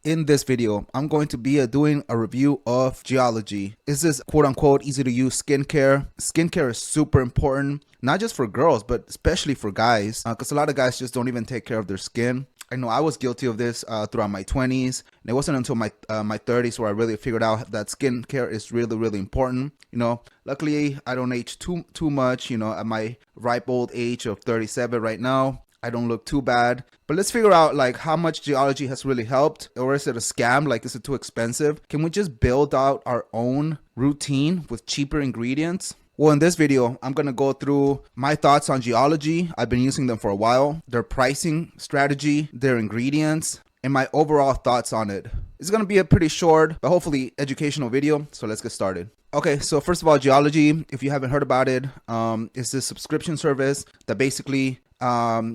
In this video, I'm going to be doing a review of Geologie. Is this quote unquote easy to use skincare? Skincare is super important, not just for girls, but especially for guys, because a lot of guys just don't even take care of their skin. I know I was guilty of this throughout my 20s, and it wasn't until my 30s where I really figured out that skincare is really important. You know, luckily I don't age too much. You know, at my ripe old age of 37 right now, I don't look too bad. But let's figure out like how much Geologie has really helped, or is it a scam? Like, is it too expensive? Can we just build out our own routine with cheaper ingredients? Well, in this video, I'm going to go through my thoughts on Geologie. I've been using them for a while, their pricing strategy, their ingredients, and my overall thoughts on it. It's going to be a pretty short, but hopefully educational video. So let's get started. Okay, so first of all, Geologie, if you haven't heard about it, it's this subscription service that basically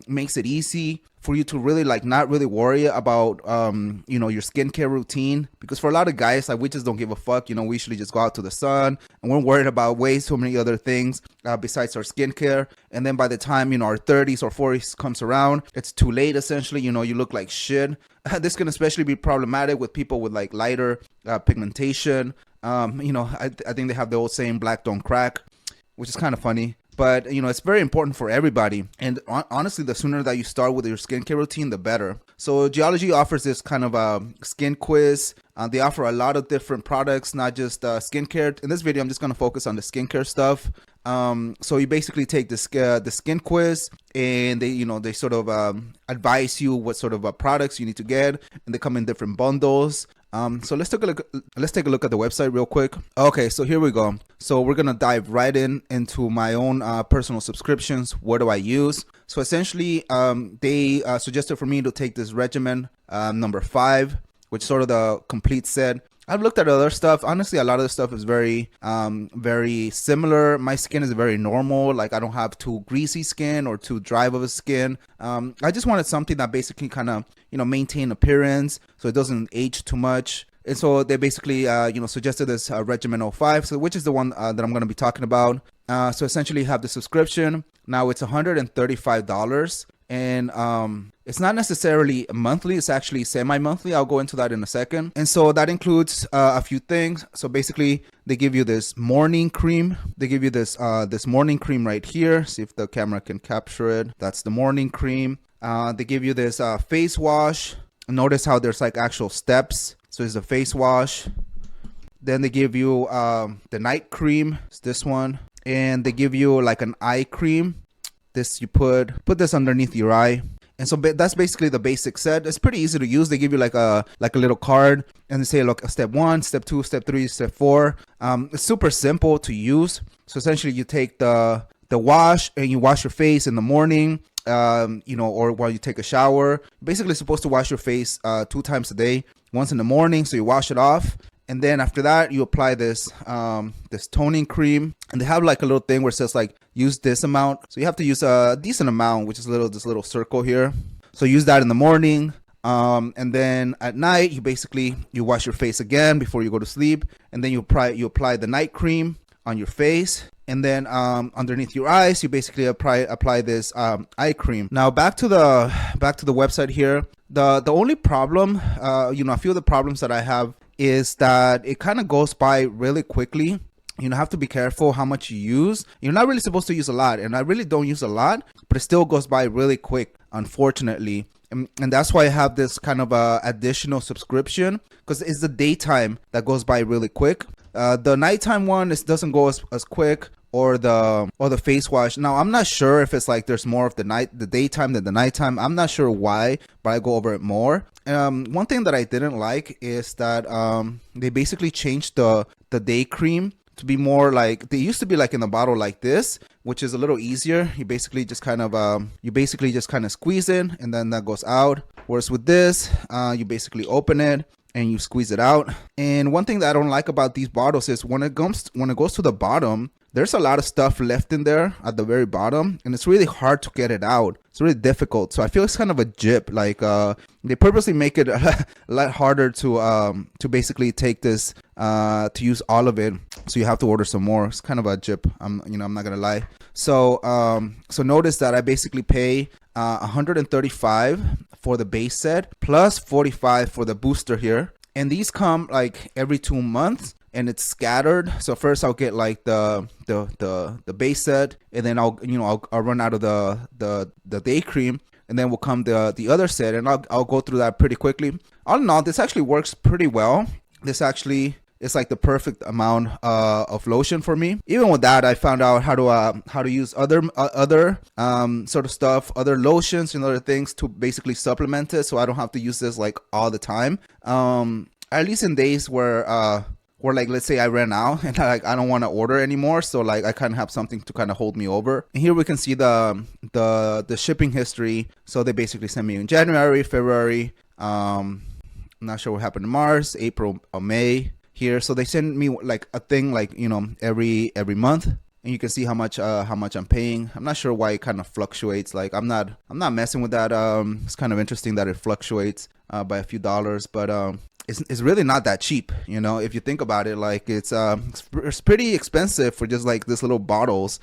makes it easy for you to really not really worry about you know, your skincare routine, because for a lot of guys, like, we just don't give a fuck. You know, we usually just go out to the sun and we're worried about way so many other things besides our skincare. And then by the time, you know, our 30s or 40s comes around, it's too late essentially. You know, you look like shit. This can especially be problematic with people with like lighter pigmentation. You know, I think they have the old saying, black don't crack, which is kind of funny. But, you know, it's very important for everybody. And honestly, the sooner that you start with your skincare routine, the better. So Geologie offers this kind of a skin quiz. They offer a lot of different products, not just skincare. In this video, I'm just going to focus on the skincare stuff. So you basically take the skin quiz, and they sort of advise you what sort of products you need to get, and they come in different bundles. So let's take a look at the website real quick. Okay, so here we go. So we're gonna dive right into my own personal subscriptions. What do I use? So essentially, they suggested for me to take this regimen number 5, which is sort of the complete set. I've looked at other stuff. Honestly, a lot of the stuff is very similar. My skin is very normal. Like, I don't have too greasy skin or too dry of a skin. I just wanted something that basically kind of, you know, maintain appearance so it doesn't age too much. And so they basically, you know, suggested this regimen 05, so which is the one that I'm going to be talking about. So essentially, you have the subscription. Now it's $135. And it's not necessarily monthly, it's actually semi-monthly. I'll go into that in a second. And so that includes a few things. So basically, they give you this morning cream. They give you this this morning cream right here. See if the camera can capture it. That's the morning cream. They give you this face wash. Notice how there's like actual steps. So it's a face wash. Then they give you the night cream. It's this one. And they give you like an eye cream. This, you put this underneath your eye. And so that's basically the basic set. It's pretty easy to use. They give you like a little card, and they say, look, step 1, step 2, step 3, step 4. It's super simple to use. So essentially, you take the wash and you wash your face in the morning, you know, or while you take a shower. You're basically supposed to wash your face 2 times a day. Once in the morning, so you wash it off. And then after that, you apply this this toning cream, and they have like a little thing where it says like, use this amount. So you have to use a decent amount, which is this little circle here. So use that in the morning. And then at night, you wash your face again before you go to sleep. And then you apply the night cream on your face. And then underneath your eyes, you basically apply this eye cream. Now back to the website here. The only problem, you know, a few of the problems that I have is that it kind of goes by really quickly. You know, have to be careful how much you use. You're not really supposed to use a lot, and I really don't use a lot, but it still goes by really quick, unfortunately. And that's why I have this kind of additional subscription, because it's the daytime that goes by really quick. The nighttime one, it doesn't go as quick, or the face wash. Now, I'm not sure if it's like there's more of the daytime than the nighttime. I'm not sure why, but I go over it more. One thing that I didn't like is that they basically changed the day cream to be more like, they used to be like in a bottle like this, which is a little easier. You basically just kind of squeeze it, and then that goes out. Whereas with this, you basically open it and you squeeze it out. And one thing that I don't like about these bottles is when it goes to the bottom, there's a lot of stuff left in there at the very bottom, and it's really hard to get it out. It's really difficult. So I feel it's kind of a jip. Like they purposely make it a lot harder to basically take this to use all of it. So you have to order some more. It's kind of a jip. I'm not gonna lie. So so notice that I basically pay $135 for the base set plus 45 for the booster here. And these come like every 2 months, and it's scattered. So first I'll get like the base set, and then I'll run out of the day cream, and then will come the other set, and I'll go through that pretty quickly. All in all, this actually works pretty well. This actually is like the perfect amount of lotion for me. Even with that, I found out how to use other sort of stuff, other lotions and other things to basically supplement it, so I don't have to use this like all the time. At least in days where like, let's say I ran out and I don't want to order anymore, so like I kind of have something to kind of hold me over. And here we can see the shipping history. So they basically sent me in January, February, I'm not sure what happened in March, April, or May here. So they send me like a thing like, every month, and you can see how much I'm paying. I'm not sure why it kind of fluctuates. Like I'm not messing with that. It's kind of interesting that it fluctuates by a few dollars, but it's really not that cheap, if you think about it. Like it's pretty expensive for just like this little bottles,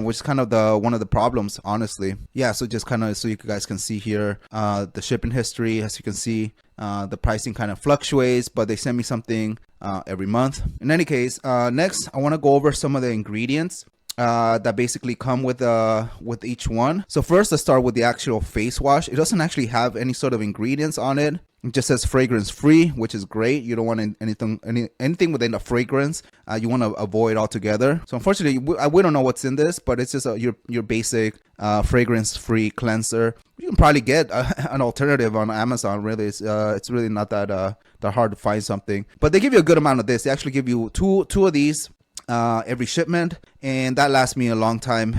which is kind of one of the problems, honestly. Yeah, so just kind of so you guys can see here the shipping history. As you can see, the pricing kind of fluctuates, but they send me something every month. In any case, next I want to go over some of the ingredients that basically come with each one. So first, let's start with the actual face wash. It doesn't actually have any sort of ingredients on it. It just says fragrance free, which is great. You don't want anything within a fragrance. You want to avoid altogether. So unfortunately, we don't know what's in this, but it's just your basic fragrance free cleanser. You can probably get an alternative on Amazon. Really, it's really not that hard to find something. But they give you a good amount of this. They actually give you two of these every shipment, and that lasts me a long time.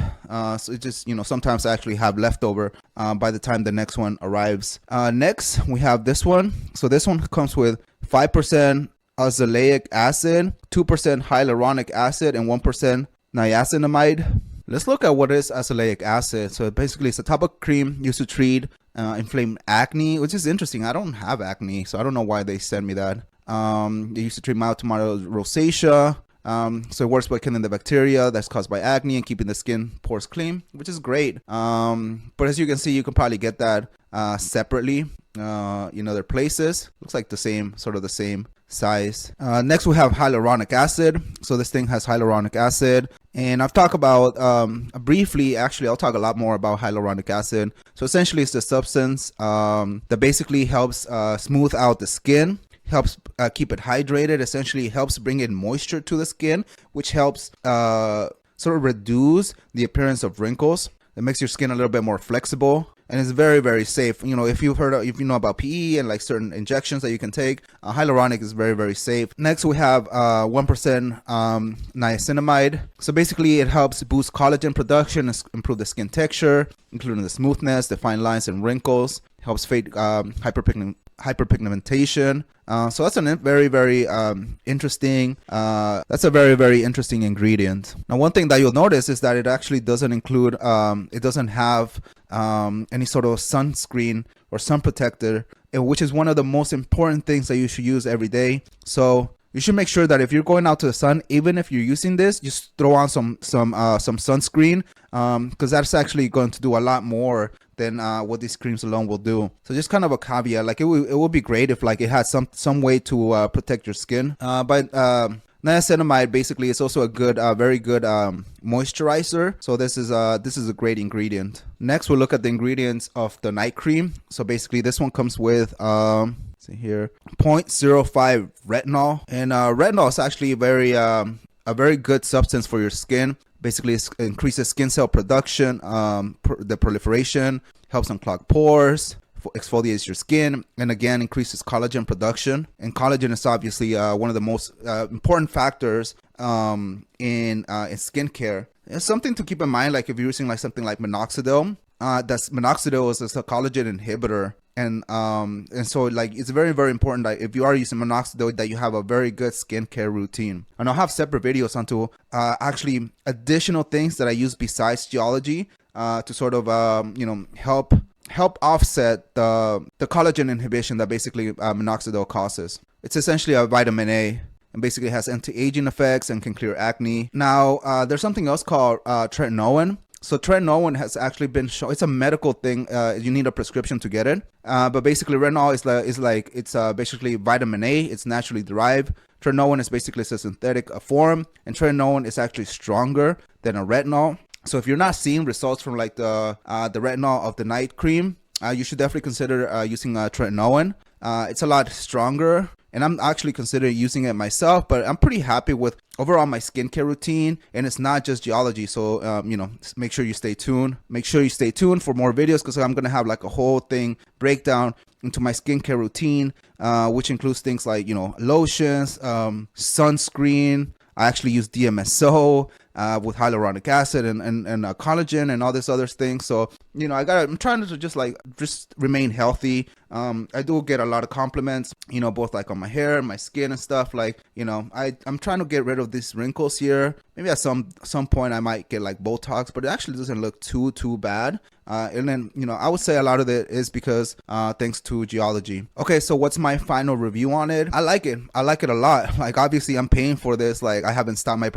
So it just, sometimes I actually have leftover by the time the next one arrives. Next, we have this one. So this one comes with 5% azelaic acid, 2% hyaluronic acid, and 1% niacinamide. Let's look at what is azelaic acid. So basically, it's a topical cream used to treat inflamed acne, which is interesting. I don't have acne, so I don't know why they sent me that. They used to treat mild to moderate rosacea. So it works by killing the bacteria that's caused by acne and keeping the skin pores clean, which is great. But as you can see, you can probably get that separately in other places. Looks like the same size. Next, we have hyaluronic acid. So this thing has hyaluronic acid, and I've talked about briefly. Actually, I'll talk a lot more about hyaluronic acid. So essentially, it's the substance that basically helps smooth out the skin, helps keep it hydrated, essentially helps bring in moisture to the skin, which helps sort of reduce the appearance of wrinkles. It makes your skin a little bit more flexible, and it's very, very safe. If you know about PE and like certain injections that you can take, hyaluronic is very, very safe. Next, we have 1% niacinamide. So basically, it helps boost collagen production and improve the skin texture, including the smoothness, the fine lines and wrinkles. Helps fade hyperpigmentation. So that's a very, very interesting. That's a very, very interesting ingredient. Now, one thing that you'll notice is that it actually doesn't include. It doesn't have any sort of sunscreen or sun protector, which is one of the most important things that you should use every day. So you should make sure that if you're going out to the sun, even if you're using this, just throw on some sunscreen, because that's actually going to do a lot more than what these creams alone will do. So just kind of a caveat, like it would be great if like it had some way to protect your skin. But niacinamide basically is also a good, very good moisturizer. So this is a great ingredient. Next, we'll look at the ingredients of the night cream. So basically, this one comes with see here, 0.05 retinol, and retinol is actually a very good substance for your skin. Basically, it increases skin cell production, the proliferation, helps unclog pores, exfoliates your skin, and again increases collagen production. And collagen is obviously one of the most important factors in skincare. It's something to keep in mind, like if you're using like something like minoxidil. Minoxidil is a collagen inhibitor. And so like it's very, very important that if you are using minoxidil, that you have a very good skincare routine. And I'll have separate videos onto actually additional things that I use besides Geologie to sort of help offset the collagen inhibition that basically minoxidil causes. It's essentially a vitamin A, and basically has anti-aging effects and can clear acne. Now there's something else called tretinoin. So tretinoin has actually been shown. It's a medical thing. You need a prescription to get it. But basically, retinol is like it's basically vitamin A. It's naturally derived. Tretinoin is basically a synthetic form, and tretinoin is actually stronger than a retinol. So if you're not seeing results from like the retinol of the night cream, you should definitely consider using tretinoin. It's a lot stronger, and I'm actually considering using it myself, but I'm pretty happy with overall my skincare routine, and it's not just Geologie. So make sure you stay tuned. Make sure you stay tuned for more videos, because I'm gonna have like a whole thing breakdown into my skincare routine, which includes things like lotions, sunscreen. I actually use DMSO with hyaluronic acid and collagen and all this other things. So I'm trying to just remain healthy. I do get a lot of compliments, both like on my hair and my skin and stuff. Like, I'm trying to get rid of these wrinkles here. Maybe at some point I might get like Botox, but it actually doesn't look too bad. And then, I would say a lot of it is because thanks to Geologie. Okay, so what's my final review on it? I like it. I like it a lot. Like, obviously I'm paying for this. Like, I haven't stopped my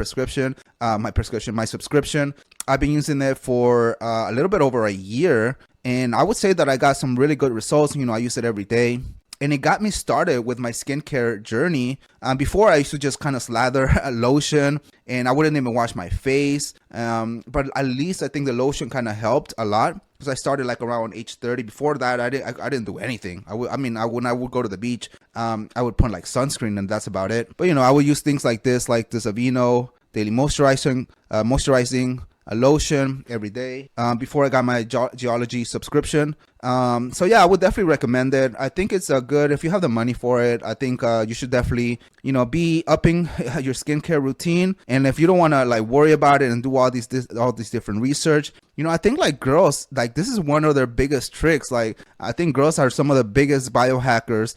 subscription. I've been using it for a little bit over a year, and I would say that I got some really good results. I use it every day, and it got me started with my skincare journey. Before, I used to just kind of slather a lotion, and I wouldn't even wash my face. But at least I think the lotion kind of helped a lot, because I started like around age 30. Before that, I didn't do anything. When I would go to the beach, I would put like sunscreen, and that's about it. But I would use things like this Aveeno daily moisturizing a lotion every day before I got my Geologie subscription. So yeah, I would definitely recommend it. I think it's good if you have the money for it. I think you should definitely be upping your skincare routine. And if you don't want to like worry about it and do all these different research, I think like girls, like this is one of their biggest tricks. Like, I think girls are some of the biggest biohackers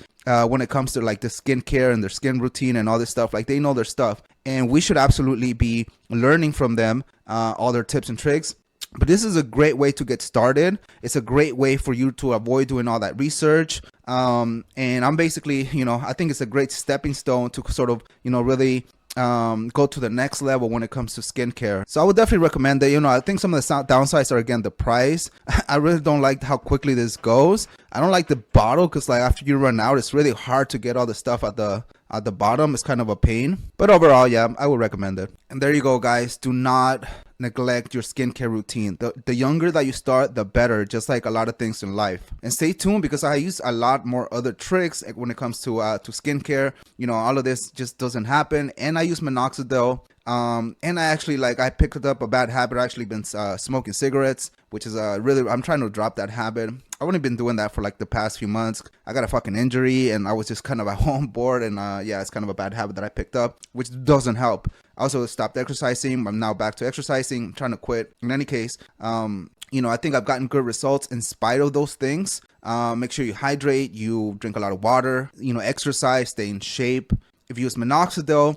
when it comes to like the skincare and their skin routine and all this stuff. Like, they know their stuff, and we should absolutely be learning from them all their tips and tricks. But this is a great way to get started. It's a great way for you to avoid doing all that research. And I'm basically, I think it's a great stepping stone to sort of, really go to the next level when it comes to skincare. So I would definitely recommend it. I think some of the downsides are, again, the price. I really don't like how quickly this goes. I don't like the bottle, because like after you run out, it's really hard to get all the stuff at the bottom. It's kind of a pain. But overall, yeah, I would recommend it. And there you go, guys. Do not neglect your skincare routine. The younger that you start, the better, just like a lot of things in life. And stay tuned, because I use a lot more other tricks when it comes to skincare. All of this just doesn't happen. And I use minoxidil. And I picked up a bad habit. I've actually been smoking cigarettes, which is I'm trying to drop that habit. I've only been doing that for like the past few months. I got a fucking injury, and I was just kind of at home bored, and yeah, it's kind of a bad habit that I picked up, which doesn't help. I also stopped exercising. I'm now back to exercising. I'm trying to quit. In any case, I think I've gotten good results in spite of those things. Make sure you hydrate, you drink a lot of water, exercise, stay in shape. If you use minoxidil,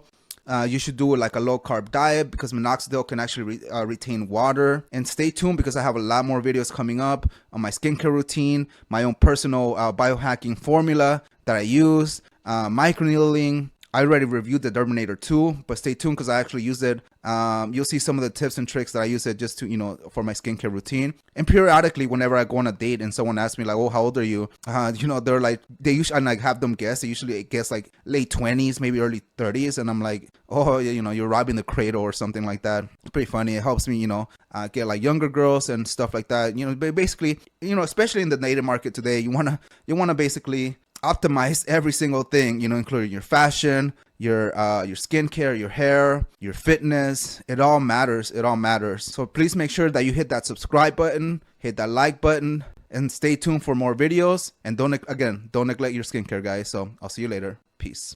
you should do like a low carb diet, because minoxidil can actually retain water. And stay tuned, because I have a lot more videos coming up on my skincare routine, my own personal biohacking formula that I use, microneedling. I already reviewed the Derminator 2, but stay tuned, because I actually use it. You'll see some of the tips and tricks that I use it just to, for my skincare routine. And periodically, whenever I go on a date and someone asks me like, oh, how old are you? They're like, they usually, and like have them guess. They usually guess like late 20s, maybe early 30s. And I'm like, oh, you're robbing the cradle or something like that. It's pretty funny. It helps me, get like younger girls and stuff like that. Basically, especially in the dating market today, you wanna basically optimize every single thing, including your fashion, your skincare, your hair, your fitness. It all matters. So please make sure that you hit that subscribe button, hit that like button, and stay tuned for more videos. And don't neglect your skincare, guys. So I'll see you later. Peace.